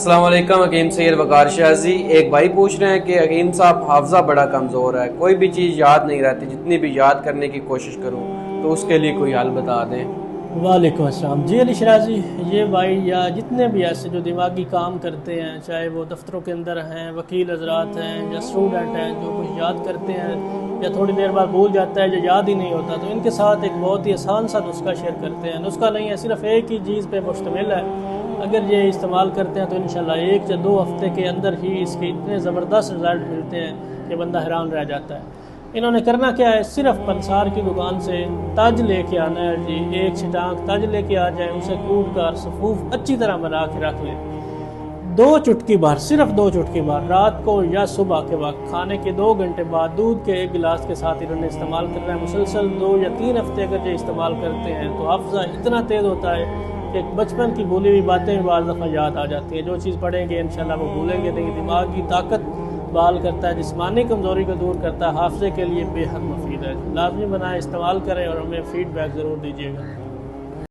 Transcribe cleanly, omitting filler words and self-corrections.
अस्सलाम वालेकुम। हकीम सैयद वकार शाजी। एक भाई पूछ रहे हैं कि हकीम साहब हाफजा बड़ा कमज़ोर है, कोई भी चीज़ याद नहीं रहती, जितनी भी याद करने की कोशिश करूं तो उसके लिए कोई हल बता दें। वालेकुम अस्सलाम जी अली शराजी। ये भाई या जितने भी ऐसे जो दिमागी काम करते हैं, चाहे वो दफ्तरों के अंदर हैं, वकील हजरात हैं या स्टूडेंट हैं, जो कुछ याद करते हैं या थोड़ी देर बाद भूल जाता है, जो याद ही नहीं होता, तो इनके साथ एक बहुत ही आसान सा नुस्खा शेयर करते हैं। नुस्खा नहीं है, सिर्फ एक ही चीज़ पे मुश्तमिल है। अगर ये इस्तेमाल करते हैं तो इंशाल्लाह 1 या 2 हफ्ते के अंदर ही इसके इतने ज़बरदस्त रिज़ल्ट मिलते हैं कि बंदा हैरान रह जाता है। इन्होंने करना क्या है, सिर्फ पंसार की दुकान से तज लेके आना है जी। 1 छिटांक तज लेके आ जाए, उसे कूट कर सफूफ अच्छी तरह बना के रख ले। 2 चुटकी बार, सिर्फ 2 चुटकी बार रात को या सुबह के वक्त खाने के 2 घंटे बाद दूध के 1 गिलास के साथ इन्होंने इस्तेमाल करना है। मुसलसल 2 या 3 हफ्ते अगर ये इस्तेमाल करते हैं तो हाफ़ज़ा इतना तेज़ होता है कि बचपन की भूली हुई बातें भी बाज़ दफ़ा याद आ जाती हैं। जो चीज़ पढ़ेंगे इंशाल्लाह वो भूलेंगे नहीं। दिमाग की ताकत बहाल करता है, जिस्मानी कमज़ोरी को दूर करता है, हाफ़ज़े के लिए बेहद मुफीद है। लाजमी बनाएं, इस्तेमाल करें और हमें फ़ीडबैक ज़रूर दीजिएगा।